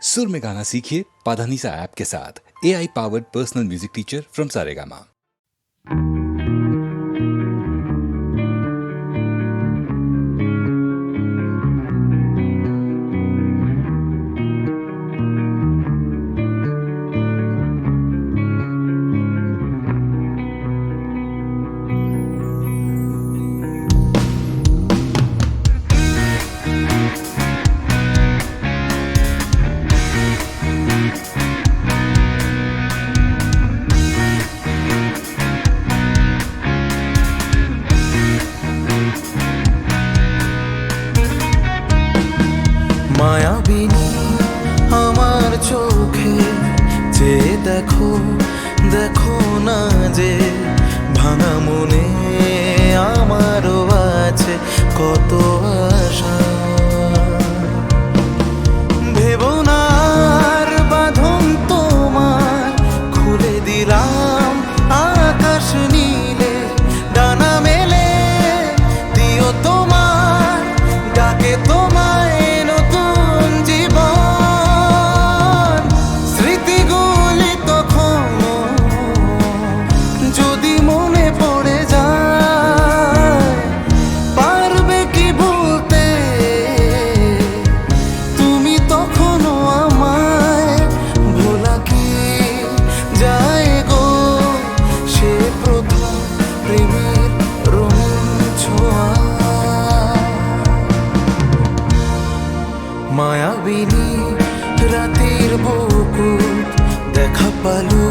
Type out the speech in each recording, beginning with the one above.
सुर में गाना सीखिए पाधानीसा ऐप के साथ। AI powered personal music teacher from Saregama. মায়াবিনী আমার চোখে যে দেখো দেখো না যে ভাঙা মনে আমারও আছে কত আশা। ভেবো না আর বাঁধন তোমার, খুলে দিলাম আকাশ নীলে, ডানা মেলে দিও তোমার ডাকে তোমায় নতুন জীবন। স্মৃতিগুলি তখন যদি মনে পড়ে যায়, পারবে কি বলতে তুমি তখনও আমায়? ভোলা কি যায় গো সে প্রথম প্রেমের রঙিন ছোঁয়া। মায়াবিনী রাতের বুকুট দেখা পালো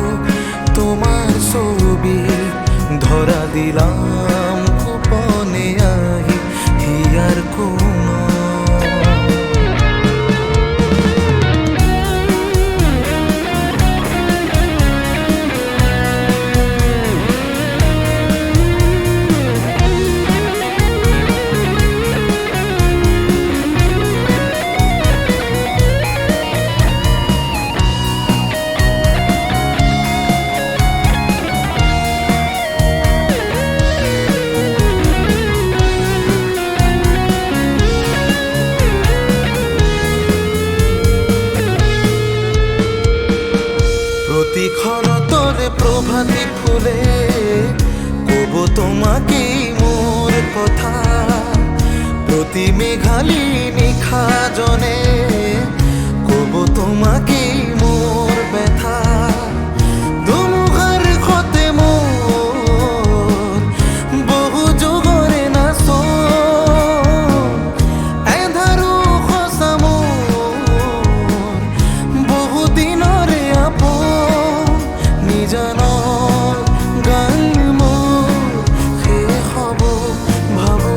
তোমার ছবি, ধরা দিলাম গোপনে আহি হিয়ার কোন। প্রতিক্ষণ তোরে প্রভাতী ফুলে কব তোমাকে মোর কথা, প্রতি মেঘালি নিখা জনে কব তোমাকে মোর ব্যথা। দুমুখার ক্ষতে মোর বহু যুগরে না সো এধারু খসা মোর বহু দিনরে আপন। নিজানৰ গান মোৰ শেষ হ'ব ভাবো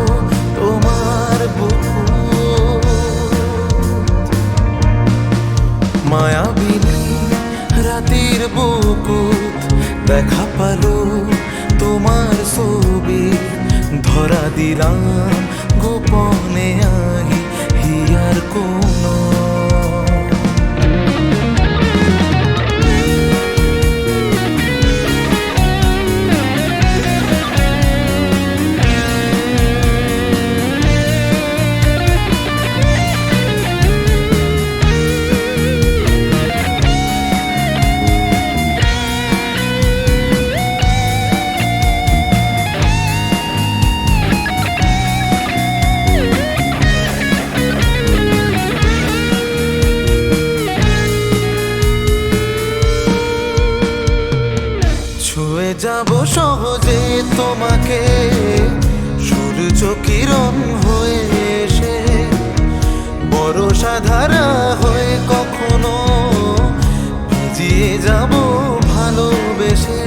তোমাৰ বুকুত। মায়াবিনী ৰাতিৰ বুকুত দেখা পালো তোমাৰ ছবি, ধৰা দিলাম গোপনে আহি হিয়াৰ কোন। ছুঁয়ে যাব সহজে তোমাকে সূর্য কিরণ হয়ে এসে, বরষা ধারা হয়ে কখনো ভিজিয়ে যাব ভালোবেসে।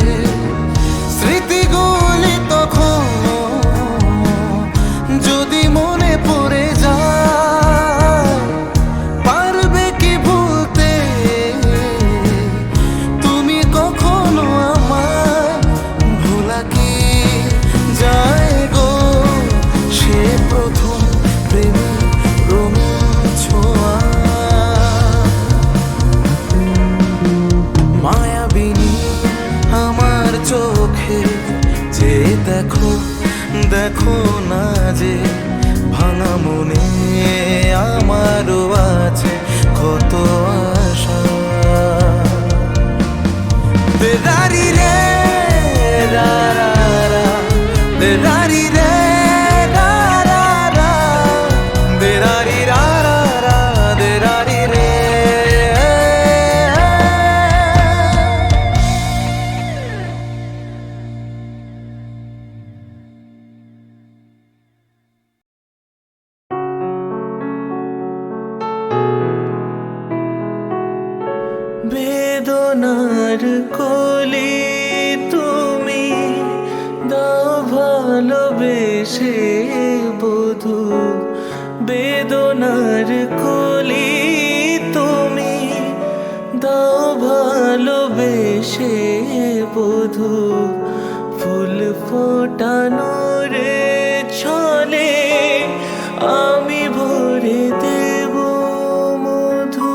স্মৃতিগুলি তখন যদি মনে পড়ে যায়, পারবে কি ভুলতে তুমি কখনো আমায়? ভোলা কি যায় গো সে প্রথম প্রেমের রঙিন ছোঁয়া। মায়া বেদনার কলি তুমি দাও ভালোবেসে বধূ, বেদনার কলি তুমি দাও ভালোবেসে বধূ, ফুল ফোটানোর ছলে আমি ভরে দেব মধু।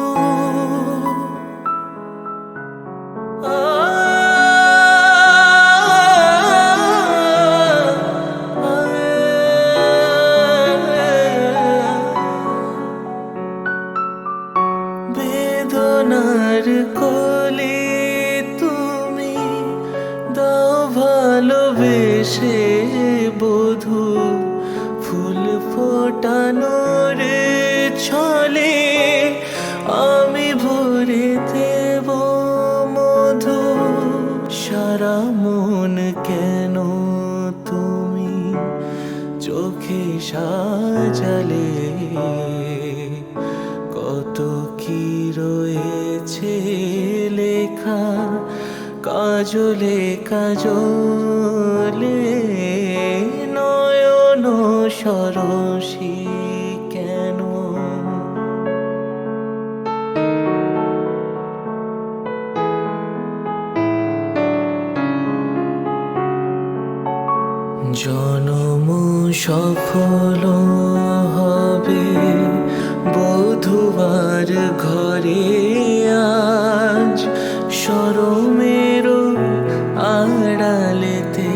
বেদনার কোলে তুমি দাও ভালোবেসে বধূ, ফুল ফোটানোর ছলে আমি ভরে দেব মধু। সারা মন কেন তুমি চোখে সাজালে, কত কি রয়েছে লেখা কাজলে কাজলে, নয়ন সরসী কেন? জনম সফল হবে বধূবার ঘরে আজ, শরমের আড়ালেতে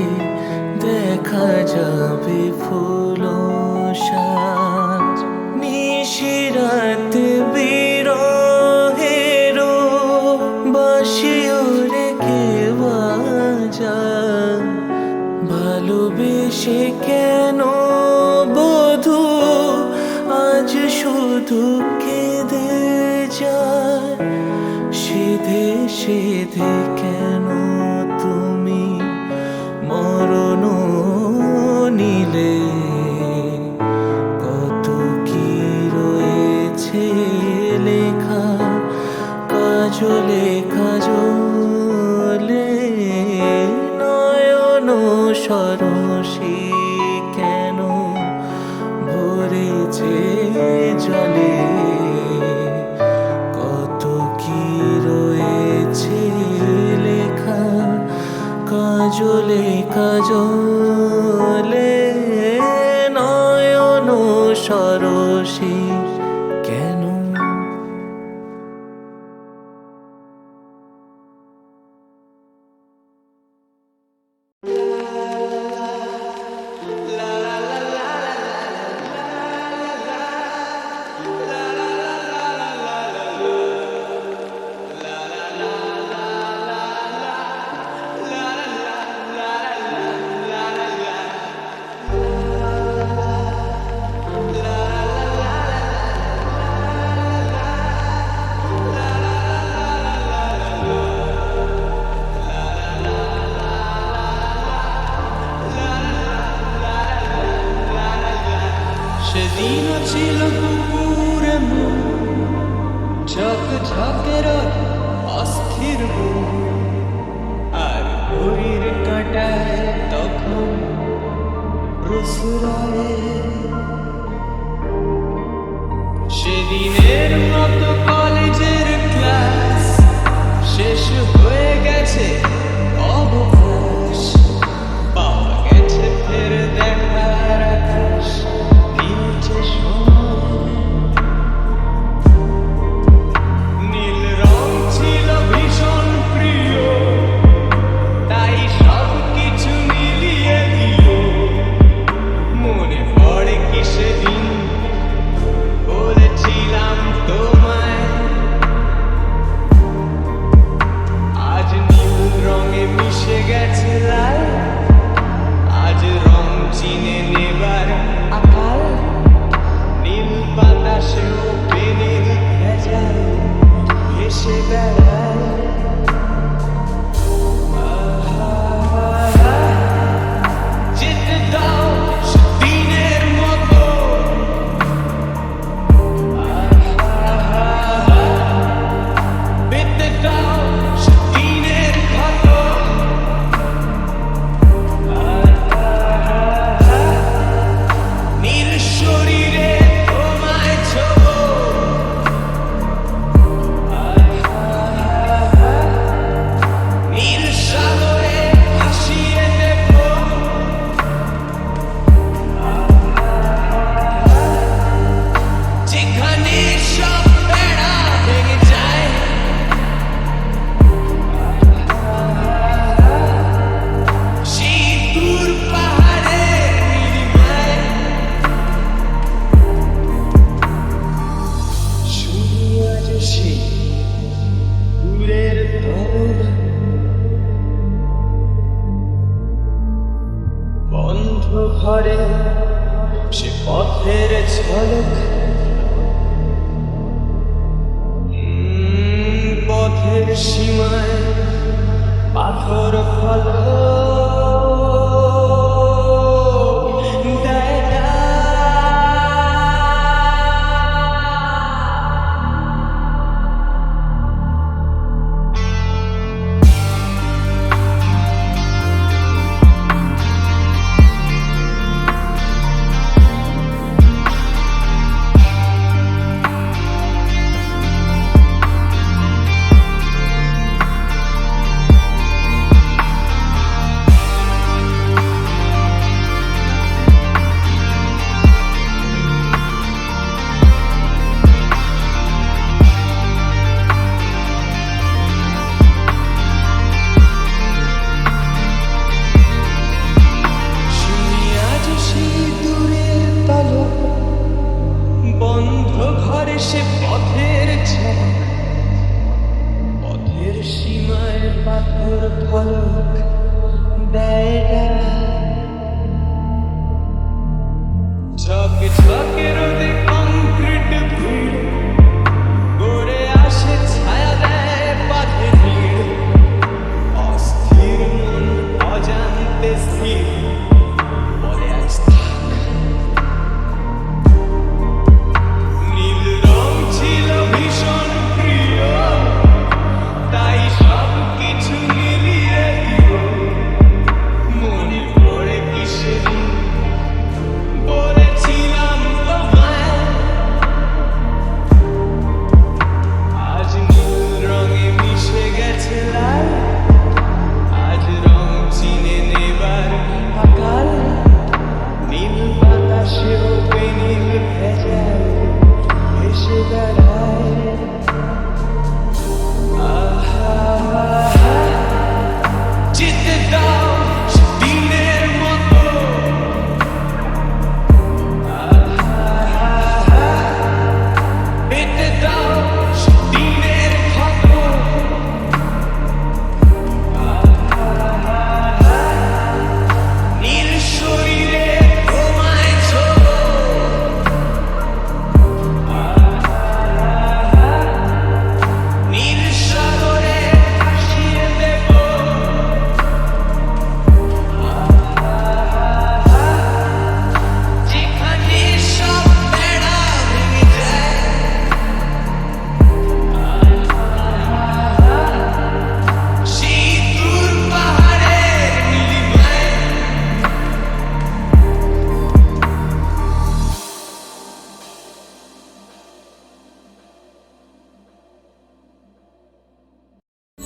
দেখা যাবে ফুল সাজ। নিশিরাত বিরহের বাঁশিও রেখে বাজায়, ভালোবেসে কেন বধূ আজ শুধু কেঁদে যায়? সেধে সেধে কেন তুমি মরণ নিলে, কত কি রয়েছে লেখা কাজলে কাজলে, নয়ন সরসী কেন ভরেছে জলে? কত কি রয়েছে লেখা কাজলে কাজলে, নয়ন সরসী কেন? সেদিন ছিল পুকুরে ঝক ঝকের অস্থির আর ঘড়ির কাঁটায় তখন রসুরায়। সেদিনের মতো কলেজের ক্লাস শেষ হয়ে গেছে, অবকাশ পাওয়া গেছে ফের দেখার আকাশ। নীল রং ছিল ভীষণ প্রিয়, তাই সব কিছু মিলিয়ে দিল। মনে পড়ে কি সেদিন বলেছিলাম তো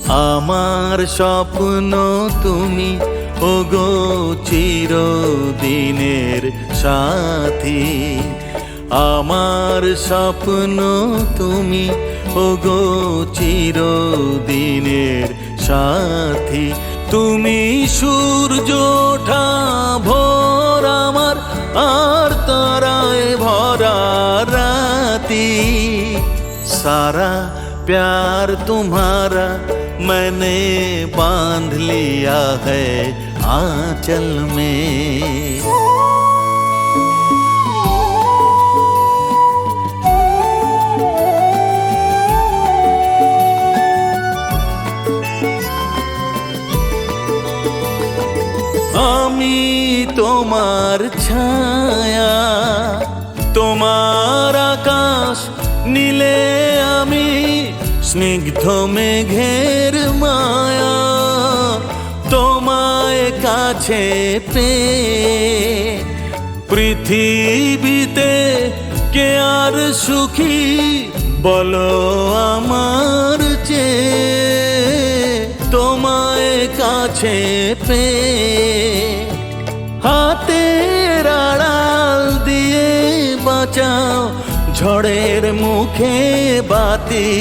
আমার স্বপ্ন তুমি ওগো চিরদিনের সাথী, আমার স্বপ্ন তুমি ওগো চিরদিনের সাথী। তুমি সূর্য ওঠা ভোর আমার, আর তারায় ভরা রাতি। सारा प्यार तुम्हारा मैंने बांध लिया है आंचल में। আমি তোমার ছায়া, তোমার আকাশ নীলে আমি স্নিগ্ধ মেঘের মায়া। তোমায় কাছে পেয়ে পৃথিবীতে কে আর সুখী বলো আমার চেয়ে। তোমায় কাছে পেয়ে হাতের আড়াল দিয়ে বাঁচাও ঝড়ের মুখে বাতি।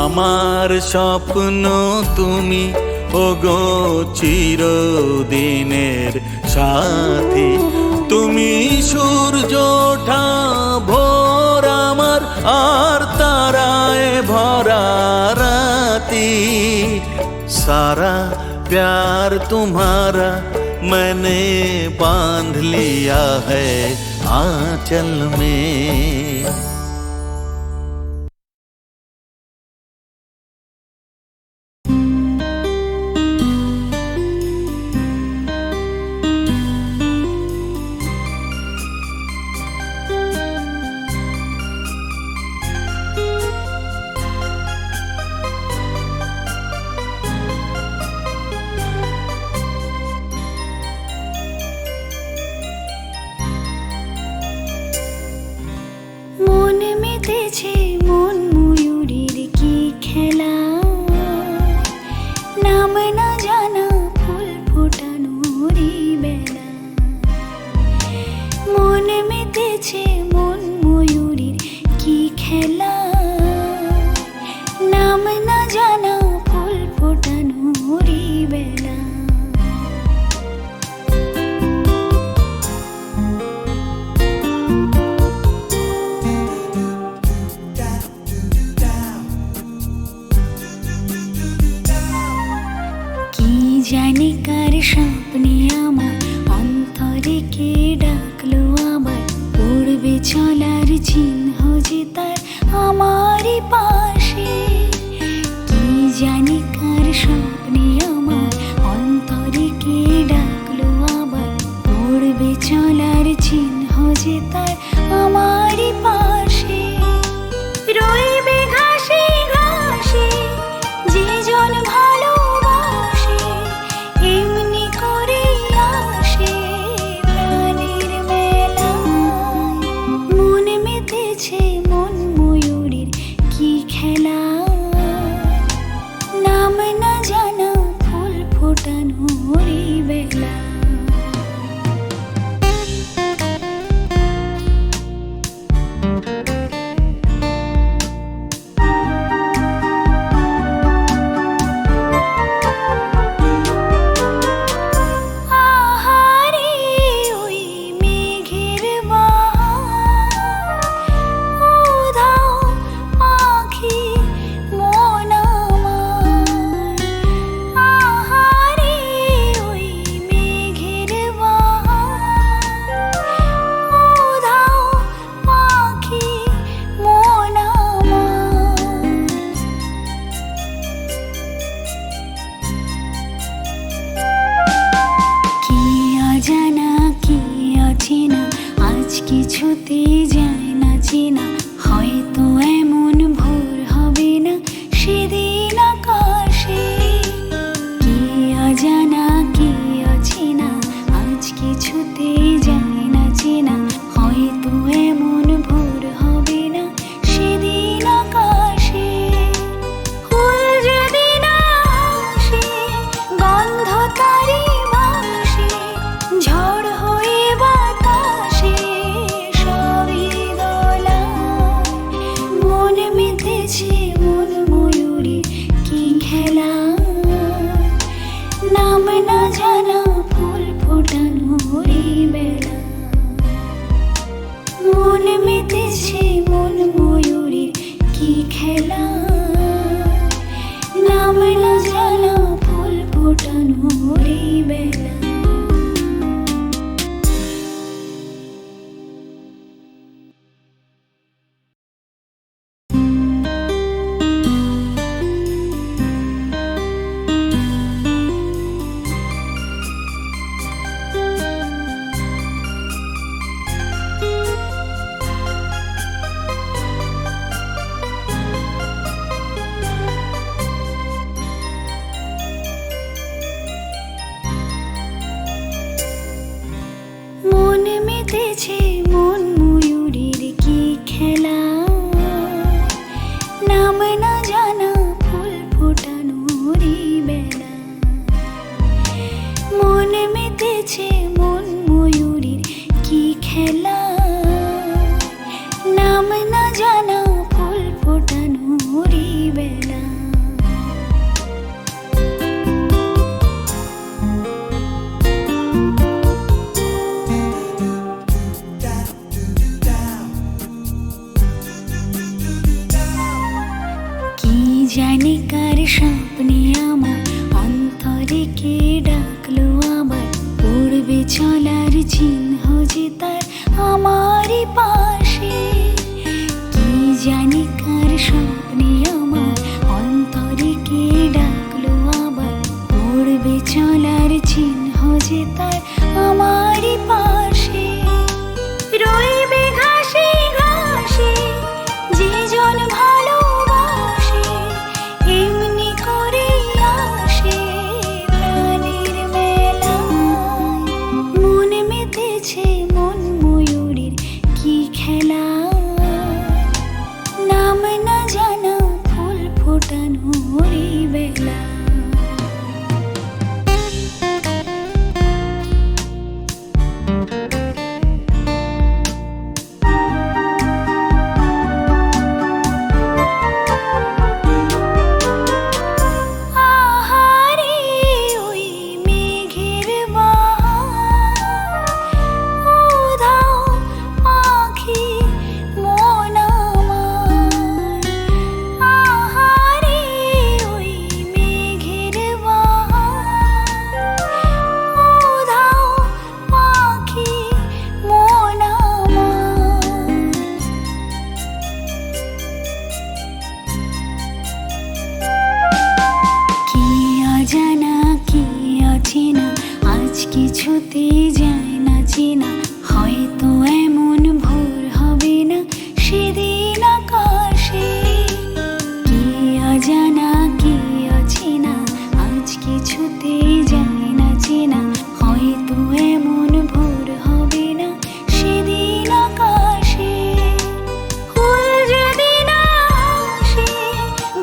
আমার স্বপ্ন তুমি ওগো চিরদিনের সাথী। তুমি সূর্য ওঠা ভোর আমার, আর তারায় ভরা রাতি। सारा प्यार तुम्हारा मैंने बांध लिया है आंचल में। মন মেতেছে মন ময়ূরীর কি খেলা, নাম না জানা ফুল ফোটানোরই বেলা। মন মেতেছে মন ময়ূরীর কি খেলা, নাম না জানা ফুল ফোটানোরই বেলা। জানি কার স্বপ্নে আমার অন্তরে কে ডাকলো আবার, পড়বে চলার চিহ্ন যে তার আমারই পাশে। কি জানি কার স্বপ্নে আমার অন্তরে কে ডাকলো আবার, পড়বে চলার চিহ্ন যে তার আমারই পাশে। রইবে ঘাসে ঘাসে যে জন ভালোবাসে, এমনি করে আসে প্রাণের মেলায়। মন মেতেছে মন ময়ূরীর কি এই বেলা। মন মেতেছে মন ময়ূরীর কি খেলা, নাম না জানা ফুল ফোটানোর এই বেলা। মন মেতেছে মন ময়ূরীর কি খেলা, নাম না জানা ফুল ফোটানোর এই বেলা। কি জানি কার স্বপ্নে আমার অন্তরে কে ডাকলো আবার, পড়বে চলার চিহ্ন যে তার আমারই পাশে। কি জানি কার স্বপ্নে আমার অন্তরে কে ডাকলো আবার, পড়বে চলার চিহ্ন যে তার আমারই পাশে। রইবে ঘাসে ঘাসে যে জন ভালোবাসে, এমনি করে আসে প্রাণের মেলায়। মন মেতেছে মন ময়ূরীর কি খেলা, নাম না জানা ফুল ফোটানোর এই বেলা। আহারে ওই মেঘের বাহার, উধাও পাখি মন আমার। আহারে ওই মেঘের বাহার, উধাও পাখি মন আমার। কি অজানা কি অচেনা আজ কিছুতে যায় না চেনা, হয়তো এমন ভোর হবে না সেদিন আকাশে। কি অজানা কি অচেনা আজ কিছুতে যায় না চেনা, হয়তো এমন ভোর হবে না সেদিন আকাশে। ফুল যদি না আসে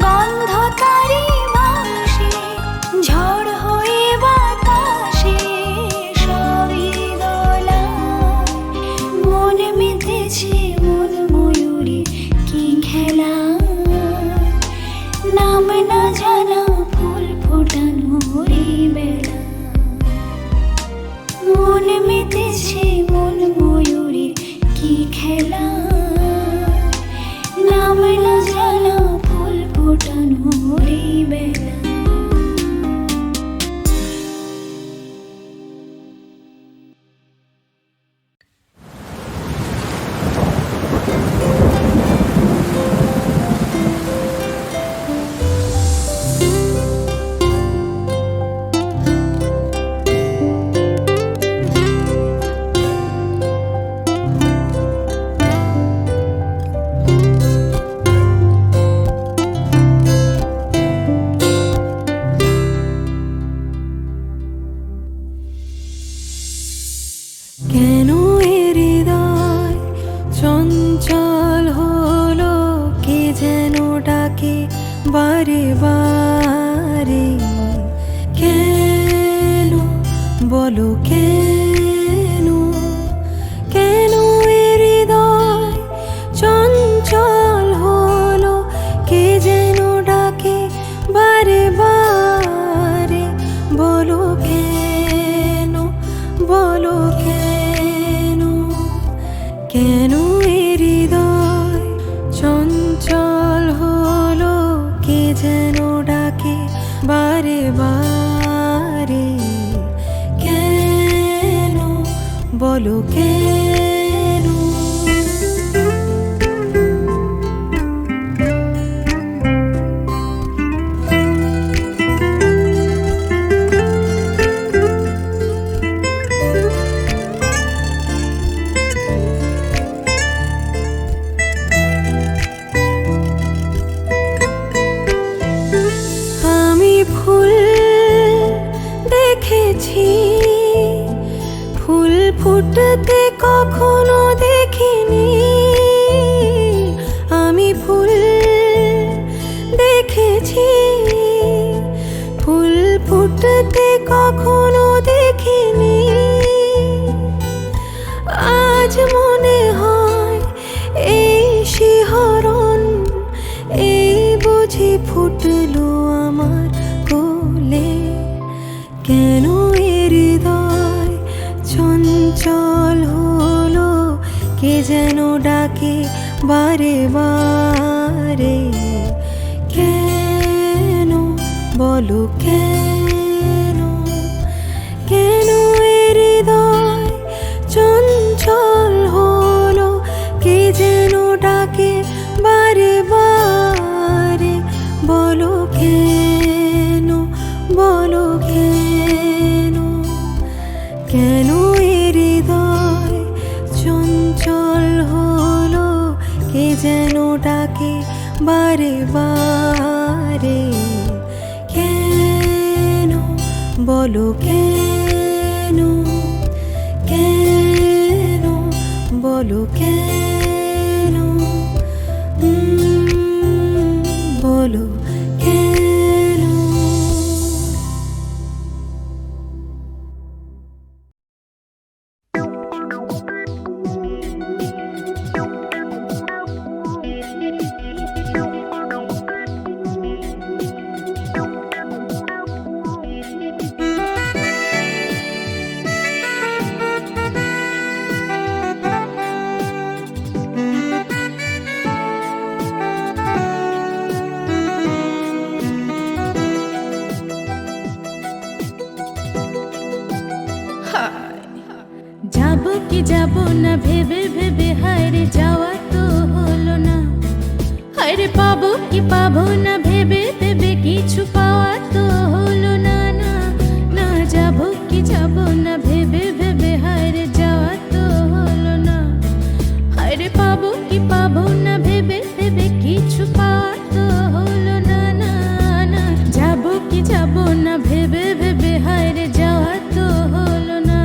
গন্ধ তারি বাসে, ঝড় হয়ে বাতাসে সবই দোলায়। মন মেতেছে মন ময়ূরীর কি খেলা, নাম না জানা ফুল ফোটানোর এই বেলা। মন মেতেছে মন ময়ূরীর কি খেলা, নাম না জানা ফুল ফোটানোর এই বেলা। কেন এ হৃদয় চঞ্চল হলো, কে যেন ডাকে বারে বারে। কেন বলো কেন, কেন এ হৃদয় চঞ্চল হলো, কে যেন ডাকে বারে বারে। বলো কেন, বলো কেন, কেন এ হৃদয় চঞ্চল হলো, কে যেন ডাকে বারে বারে। বলো কেন? আমি ফুল দেখেছি, ফুল ফুটতে কখনো দেখিনি। আমি ফুল দেখেছি, ফুল ফুটতে কখনো দেখিনি। আজ মনে হয় এই শিহরণ, এই বুঝি ফুটলো আমার কোলে। কেন এ হৃদয় চঞ্চল হলো, কে যেন ডাকে বারে বারে। কেন বলো কেন? কেন এ হৃদয় চঞ্চল হলো, কে যেন ডাকে বারে বারে। বলো কেন, বলো কেন? কেন এ হৃদয় চঞ্চল হলো, কে যেন ডাকে বারে বারে। কেন বলো কেন? কেন বলো কেন? বলো কেন? যাবো কি যাবো না ভেবে ভেবে হায়রে যাওয়া তো হলো না। হায়রে পাবো কি পাবো না ভেবে ভেবে কিছু পাওয়া তো হলো না। না না যাবো কি যাবো না ভেবে ভেবে হায়রে যাওয়া তো হলো না। হায়রে পাবো কি পাবো না ভেবে ভেবে কিছু পাওয়া তো হলো না। না না যাবো কি যাবো না ভেবে ভেবে হায়রে যাওয়া তো হলো না।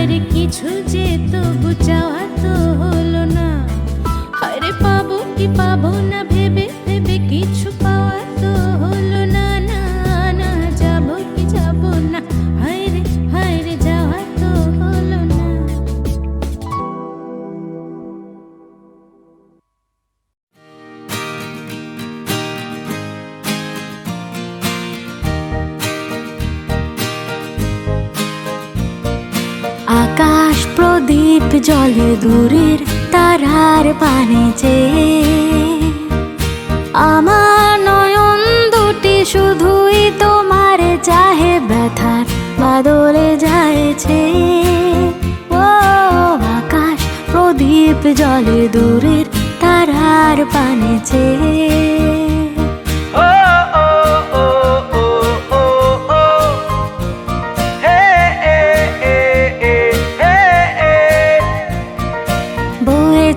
হায়রে কিছু যে তবু চাওয়া তো হলো না, হায়রে পাবো কি পাবো না ভেবে ভেবে কিছু পাওয়া তো হলো না, না না যাবো কি যাবো না, হায়রে হায়রে যাওয়া তো হলো না। আকাশ প্রদীপ জলে দূরের তারার পানে চেয়ে আমার নয়ন দুটি শুধুই তোমার চাহে, ব্যথার বাদলে যায়ছে। ও আকাশ প্রদীপ জলে দূরের তারার পানে চেয়ে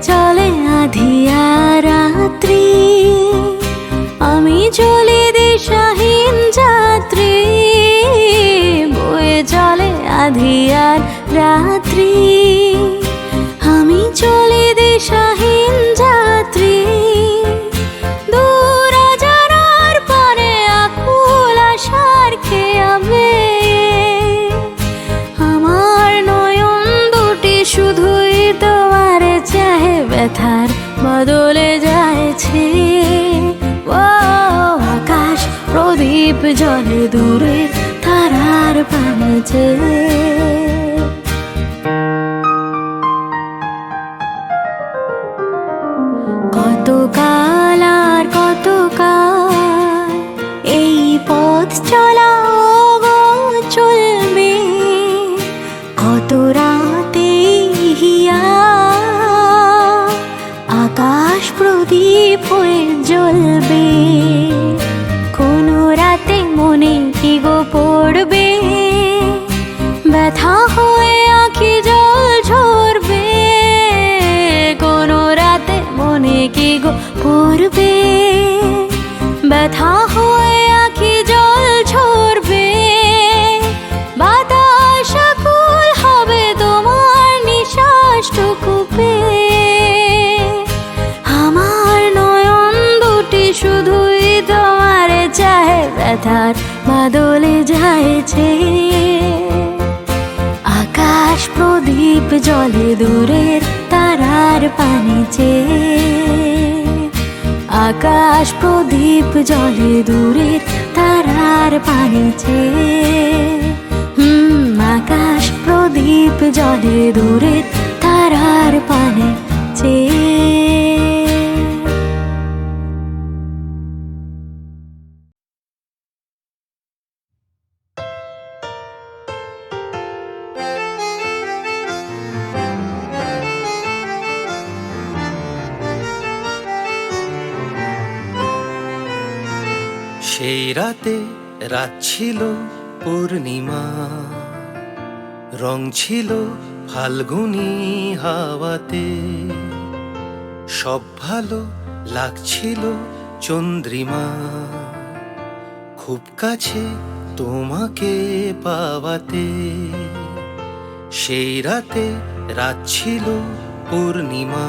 চলে আধিয়া রাত্রি, আমি চলি দিশাহীন যাত্রী, বয়ে চলে আধিয়ার রাত্রি, আমি চলি দিশাহীন যাত্রী, দূর জানার পরে আকুল আশার খেয়াবে আমার নয়ন দুটি শুধুই তোমার চাহে, ব্যথার বদলে যায়ছে। ও আকাশ প্রদীপ জলে দূরে তারার পানে চেয়ে কতকাল আর কতকাল এই পথ চলা গো চলবে, কত রাতে হিয়া আকাশ প্রদীপ হয়ে জ্বলবে, কোনো রাতে মনে কি গো পড়বে, ব্যথা হয়ে আঁখি জল ঝরবে, কোনো রাতে মনে কি গো পড়বে, ব্যথা হয়ে আঁখি জল ঝরবে, বাতাস আকুল হবে তোমার নিঃশ্বাসটুকু পেয়ে, আমার নয়ন দুটি শুধুই তোমার চাহে, ব্যথার বাদলে যায়ছে। আকাশ প্রদীপ জলে দূরের তারার পানে চেয়ে, আকাশ প্রদীপ জলে দূরের তারার পানে চেয়ে, আকাশ প্রদীপ জলে দূরের তারার পানে চেয়ে। সেই রাতে রাত ছিল পূর্ণিমা, রং ছিল ফাল্গুনি হাওয়াতে, সব ভালো লাগছিল চন্দ্রিমা, খুব কাছে তোমাকে পাওয়াতে। সেই রাতে রাত ছিল পূর্ণিমা,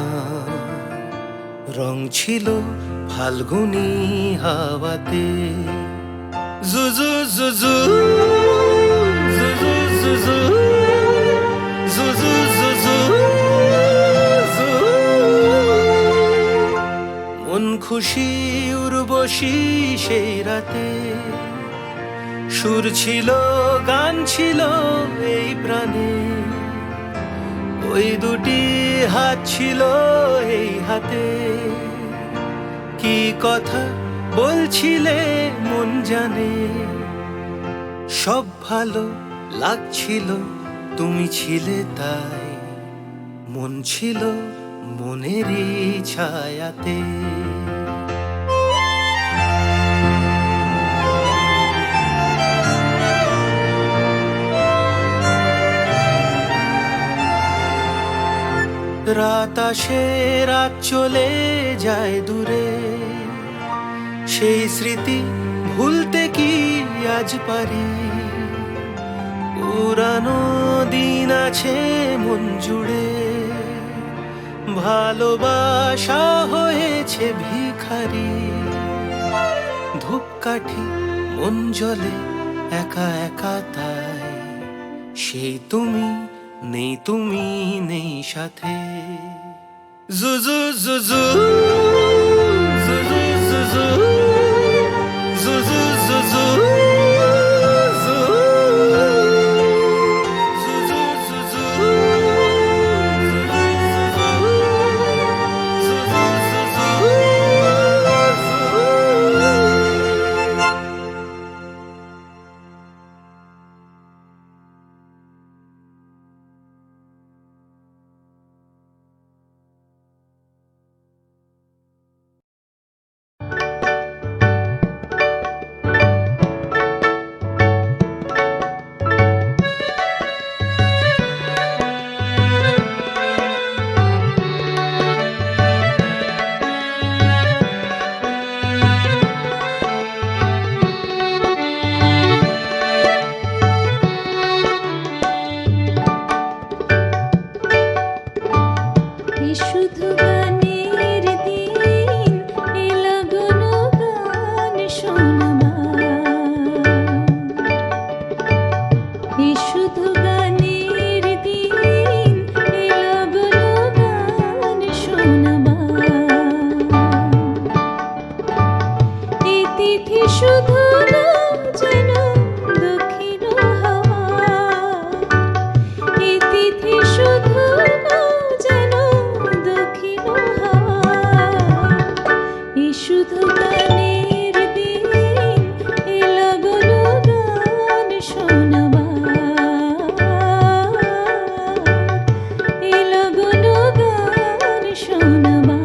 রং ছিল ফাল্গুনি হাওয়াতে। জুজু জুজু জুজু জুজু জুজু জুজু জু, মন খুশি উর্বশী সেই রাতে, সুর ছিল গান ছিল এই প্রাণে, ওই দুটি হাত ছিল এই হাতে, কি কথা বলছিলে মন জানে, সব ভালো লাগছিল তুমি ছিলে তাই, মন ছিল মনেরই ছায়াতে। রাত আসে রাত চলে যায় দূরে, সেই স্মৃতি ভুলতে কি আজ পারি, পুরানো দিন আছে মন জুড়ে, ভালোবাসা হয়েছে ভিখারি। ধূপকাঠি মন জ্বলে একা একা তাই, সেই তুমি নেই, তুমি নেই সাথে। জুজু জুজু জুজু জুজু জুজু জুজু শুধু গানের দিন এলো গুণগান শোনাবার, শুধু গানের দিন এলো গুণগান শোনাবার। এই তিথি শুধু না যেন দক্ষিণ হাওয়া, এই তিথি শুধু না যেন দক্ষিণ হাওয়া। এই শুধু গানের দিন এলো গুণগান শোনাবার, এলো গুণগান শোনাবার।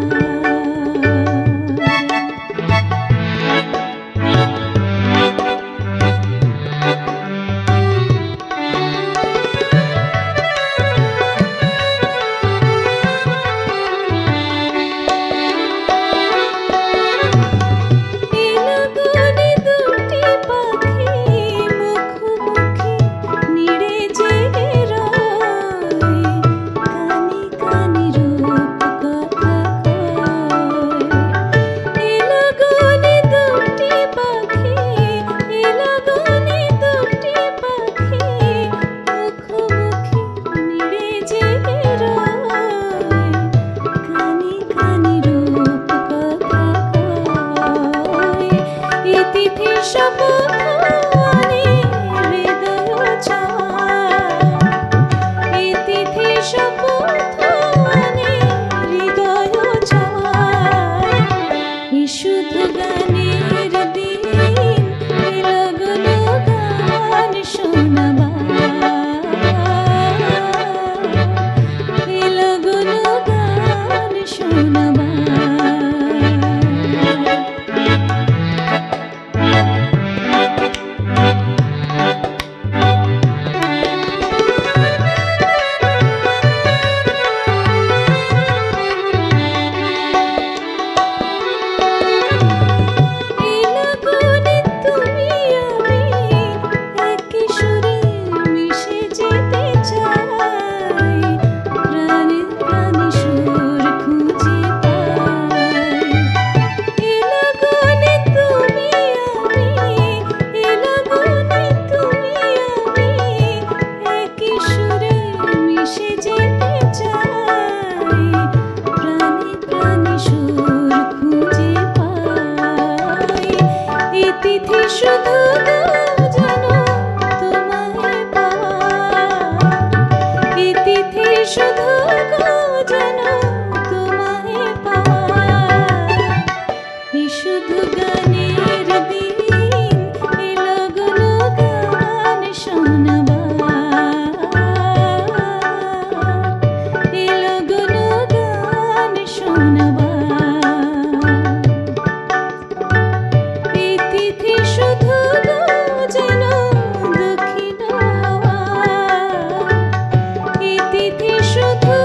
এলাগনে দুটি পাখি মুখোমুখি নিড়ে জেগে রয়, কানে কানে রূপ কথা কয়। এলাগনে দুটি পাখি, এলাগনে দুটি পাখি মুখোমুখি নিড়ে জেগে রয়, কানে কানে রূপ কথা কয়। এই তিথি শপথ আনে হৃদয় চায়, এই তিথি শপথ আনে হৃদয় চায়। এই শুধু গানের দিন এলো গুণগান শোনাবার, এলো গুণগান শোনাবার। এলাগনে তুমি আমি একই সুরে মিশে যেতে চাই, প্রাণে প্রাণে সুর খুঁজে পাই। এলাগনে তুমি আমি, এলাগনে তুমি আমি একই সুরে মিশে যেতে চাই, প্রাণে প্রাণে সুর খুঁজে পাই। এই তিথি শুধু যেন তোমায় পাওয়া, এই তিথি শুধু যেন তোমায় পাওয়া। এই শুধু গানের দিন এলো গুণগান শোনাবার, এলো গুণগান শোনাবার। এই তিথি শুধু যেন দক্ষিণ হাওয়া, এই তিথি শুধু